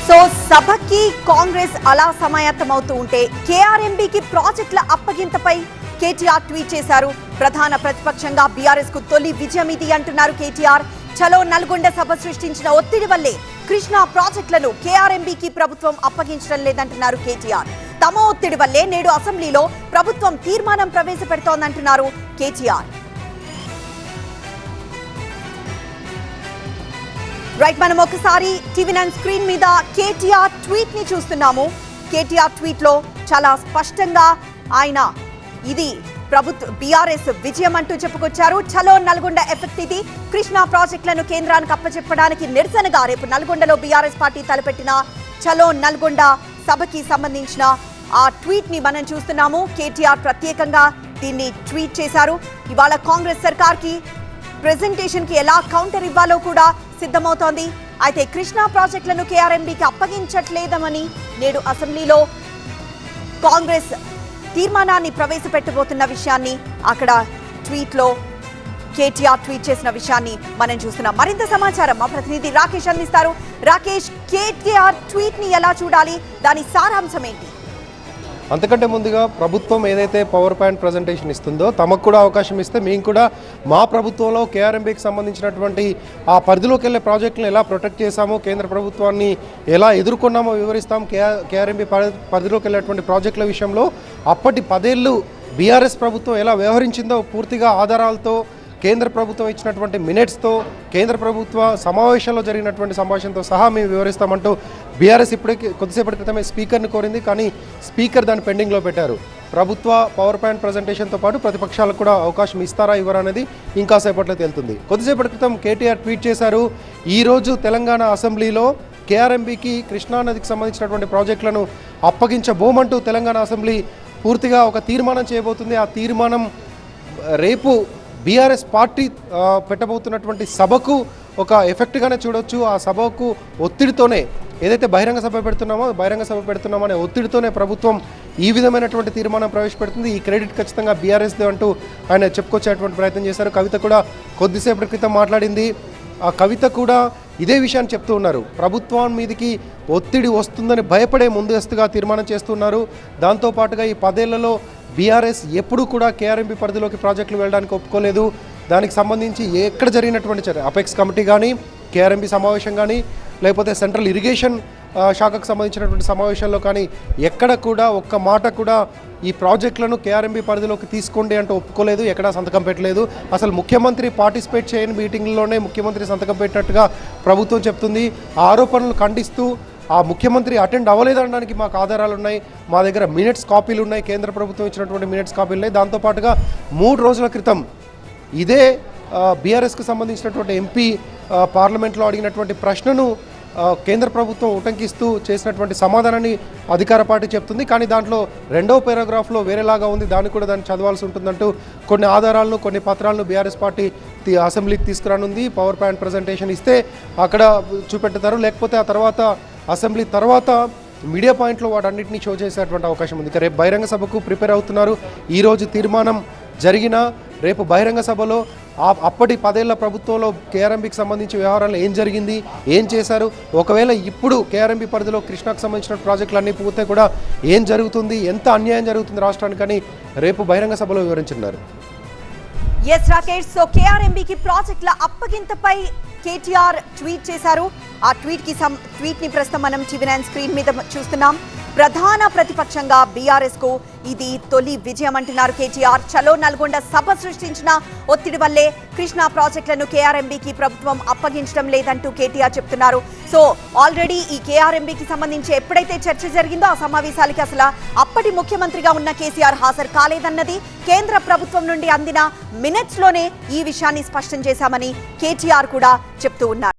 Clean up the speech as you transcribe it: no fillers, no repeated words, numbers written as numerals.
So సభకి కాంగ్రెస్ అలా సమాయత్తమవుతూ ఉంటే కేఆర్ఎంబీకి ప్రాజెక్టుల అప్పగింతపై కేటీఆర్ ట్వీట్ చేశారు. ప్రధాన ప్రతిపక్షంగా బీఆర్ఎస్ కు తొలి విజయం ఇది అంటున్నారు కేటీఆర్. చలో నల్గొండ సభ సృష్టించిన ఒత్తిడి వల్లే కృష్ణా ప్రాజెక్టులను కేఆర్ఎంబీకి ప్రభుత్వం అప్పగించడం లేదంటున్నారు కేటీఆర్. తమ ఒత్తిడి వల్లే నేడు అసెంబ్లీలో ప్రభుత్వం తీర్మానం ప్రవేశపెడుతోందంటున్నారు కేటీఆర్. రైట్, మనం ఒకసారి టీవీ9 స్క్రీన్ మీద కేటీఆర్ ట్వీట్ ని చూస్తున్నాము. కేటీఆర్ ట్వీట్ లో చాలా స్పష్టంగా ఆయన ఇది బీఆర్ఎస్ విజయం అంటూ చెప్పుకొచ్చారు. చలో నల్గొండ ఎఫెక్ట్ ఇది. కృష్ణా ప్రాజెక్టులను కేంద్రానికి అప్పచెప్పడానికి నిరసనగా రేపు నల్గొండలో బీఆర్ఎస్ పార్టీ తలపెట్టిన చలో నల్గొండ సభకి సంబంధించిన ఆ ట్వీట్ ని మనం చూస్తున్నాము. కేటీఆర్ ప్రత్యేకంగా దీన్ని ట్వీట్ చేశారు. ఇవాళ కాంగ్రెస్ సర్కార్ కి ప్రెజెంటేషన్ కి ఎలా కౌంటర్ ఇవ్వాలో కూడా సిద్ధమవుతోంది. అయితే కృష్ణా ప్రాజెక్టులను కేఆర్ఎంబీకి అప్పగించట్లేదమని నేడు అసెంబ్లీలో కాంగ్రెస్ తీర్మానాన్ని ప్రవేశపెట్టబోతున్న విషయాన్ని అక్కడ ట్వీట్ లో కేటీఆర్ ట్వీట్ చేసిన విషయాన్ని మనం చూస్తున్నాం. మరింత సమాచారం మా ప్రతినిధి రాకేష్ అందిస్తారు. రాకేష్, కేటీఆర్ ట్వీట్ ని ఎలా చూడాలి, దాని సారాంశం ఏంటి? అంతకంటే ముందుగా ప్రభుత్వం ఏదైతే పవర్ పాయింట్ ప్రజెంటేషన్ ఇస్తుందో తమకు కూడా అవకాశం ఇస్తే మేము కూడా మా ప్రభుత్వంలో కేఆర్ఎంబీకి సంబంధించినటువంటి ఆ పరిధిలోకి వెళ్ళే ప్రాజెక్టులను ఎలా ప్రొటెక్ట్ చేశామో, కేంద్ర ప్రభుత్వాన్ని ఎలా ఎదుర్కొన్నామో వివరిస్తాం. కేఆర్ఎంబీ పరిధిలోకి వెళ్ళేటువంటి ప్రాజెక్టుల విషయంలో అప్పటి 10 ఏళ్ళు బీఆర్ఎస్ ప్రభుత్వం ఎలా వ్యవహరించిందో పూర్తిగా ఆధారాలతో, కేంద్ర ప్రభుత్వం ఇచ్చినటువంటి మినిట్స్తో, కేంద్ర ప్రభుత్వ సమావేశంలో జరిగినటువంటి సంభాషణతో సహా మేము వివరిస్తామంటూ బీఆర్ఎస్ ఇప్పటికీ కొద్దిసేపటి క్రితమే స్పీకర్ని కోరింది. కానీ స్పీకర్ దాన్ని పెండింగ్లో పెట్టారు. ప్రభుత్వ పవర్ పాయింట్ ప్రజెంటేషన్తో పాటు ప్రతిపక్షాలకు కూడా అవకాశం ఇస్తారా ఇవ్వరా అనేది ఇంకా సేపట్లో తేలుతుంది. కొద్దిసేపటి క్రితం కేటీఆర్ ట్వీట్ చేశారు. ఈరోజు తెలంగాణ అసెంబ్లీలో కేఆర్ఎంబీకి కృష్ణానదికి సంబంధించినటువంటి ప్రాజెక్టులను అప్పగించబోమంటూ తెలంగాణ అసెంబ్లీ పూర్తిగా ఒక తీర్మానం చేయబోతుంది. ఆ తీర్మానం రేపు బీఆర్ఎస్ పార్టీ పెట్టబోతున్నటువంటి సభకు ఒక ఎఫెక్ట్గానే చూడొచ్చు. ఆ సభకు ఒత్తిడితోనే ఏదైతే బహిరంగ సభ పెడుతున్నామో అనే ఒత్తిడితోనే ప్రభుత్వం ఈ విధమైనటువంటి తీర్మానం ప్రవేశపెడుతుంది. ఈ క్రెడిట్ ఖచ్చితంగా బీఆర్ఎస్దే అంటూ ఆయన చెప్పుకొచ్చేటువంటి ప్రయత్నం చేశారు. కవిత కూడా కొద్దిసేపటి క్రితం మాట్లాడింది. ఆ కవిత కూడా ఇదే విషయాన్ని చెప్తూ ఉన్నారు. ప్రభుత్వం మీదకి ఒత్తిడి వస్తుందని భయపడే ముందస్తుగా తీర్మానం చేస్తున్నారు. దాంతోపాటుగా ఈ 10 ఏళ్లలో బీఆర్ఎస్ ఎప్పుడూ కూడా కేఆర్ఎంబీ పరిధిలోకి ప్రాజెక్టులు వెళ్ళడానికి ఒప్పుకోలేదు. దానికి సంబంధించి ఎక్కడ జరిగినటువంటి అపెక్స్ కమిటీ కానీ, కేఆర్ఎంబీ సమావేశం కానీ, లేకపోతే సెంట్రల్ ఇరిగేషన్ శాఖకు సంబంధించినటువంటి సమావేశాల్లో కానీ ఎక్కడ కూడా ఒక్క మాట కూడా ఈ ప్రాజెక్టులను కేఆర్ఎంబీ పరిధిలోకి తీసుకోండి అంటూ ఒప్పుకోలేదు. ఎక్కడా సంతకం పెట్టలేదు. అసలు ముఖ్యమంత్రి పార్టిసిపేట్ చేయని మీటింగ్లోనే ముఖ్యమంత్రి సంతకం పెట్టినట్టుగా ప్రభుత్వం చెప్తుంది. ఆ ఆరోపణలు ఖండిస్తూ ఆ ముఖ్యమంత్రి అటెండ్ అవ్వలేదనడానికి మాకు ఆధారాలు ఉన్నాయి, మా దగ్గర మినిట్స్ కాపీలు ఉన్నాయి, కేంద్ర ప్రభుత్వం ఇచ్చినటువంటి మినిట్స్ కాపీలు ఉన్నాయి. దాంతోపాటుగా 3 రోజుల క్రితం ఇదే బీఆర్ఎస్కు సంబంధించినటువంటి ఎంపీ పార్లమెంట్లో అడిగినటువంటి ప్రశ్నను కేంద్ర ప్రభుత్వం ఉటంకిస్తూ చేసినటువంటి సమాధానాన్ని అధికార పార్టీ చెప్తుంది. కానీ దాంట్లో 2వ పారాగ్రాఫ్లో వేరేలాగా ఉంది. దాన్ని చదవాల్సి ఉంటుందంటూ కొన్ని ఆధారాలను, కొన్ని పత్రాలను బీఆర్ఎస్ పార్టీ అసెంబ్లీకి తీసుకురానుంది. పవర్ పాయింట్ ప్రజెంటేషన్ ఇస్తే అక్కడ చూపెడతారు, లేకపోతే ఆ తర్వాత అసెంబ్లీ తర్వాత మీడియా పాయింట్లో వాటన్నిటిని షో చేసేటువంటి అవకాశం ఉంది. రేపు బహిరంగ సభకు ప్రిపేర్ అవుతున్నారు. ఈరోజు తీర్మానం జరిగిన రేపు బహిరంగ సభలో అప్పటి 10 ఏళ్ల ప్రభుత్వంలో కేఆర్ఎంబీకి సంబంధించి వ్యవహారాలు ఏం జరిగింది, ఏం చేశారు, ఒకవేళ ఇప్పుడు కేఆర్ఎంబీ పరిధిలో కృష్ణాకు సంబంధించిన ప్రాజెక్టులు అన్నీ పూర్తే కూడా ఏం జరుగుతుంది, ఎంత అన్యాయం జరుగుతుంది రాష్ట్రానికని రేపు బహిరంగ సభలో వివరించున్నారు. ఎస్ రాకేష్, సో కేఆర్ఎంబీకి ప్రాజెక్టుల అప్పగింతపై కేటీఆర్ ట్వీట్ చేశారు. ఆ ట్వీట్ ని ప్రస్తుతం మనం టీవీ9 స్క్రీన్ మీద చూస్తున్నాం. ప్రధాన ప్రతిపక్షంగా బీఆర్ఎస్ కు ఇది తొలి విజయం అంటున్నారు కేటీఆర్. చలో నల్గొండ సభ సృష్టించిన ఒత్తిడి వల్లే కృష్ణా ప్రాజెక్టులను కేఆర్ఎంబీకి ప్రభుత్వం అప్పగించడం లేదంటూ కేటీఆర్ చెప్తున్నారు. సో ఆల్రెడీ ఈ కేఆర్ఎంబీకి సంబంధించి ఎప్పుడైతే చర్చ జరిగిందో ఆ సమావేశాలకి అసలు అప్పటి ముఖ్యమంత్రిగా ఉన్న కేసీఆర్ హాజరు కాలేదన్నది కేంద్ర ప్రభుత్వం నుండి అందిన మినిట్స్ లోనే ఈ విషయాన్ని స్పష్టం చేశామని కేటీఆర్ కూడా చెప్తూ ఉన్నారు.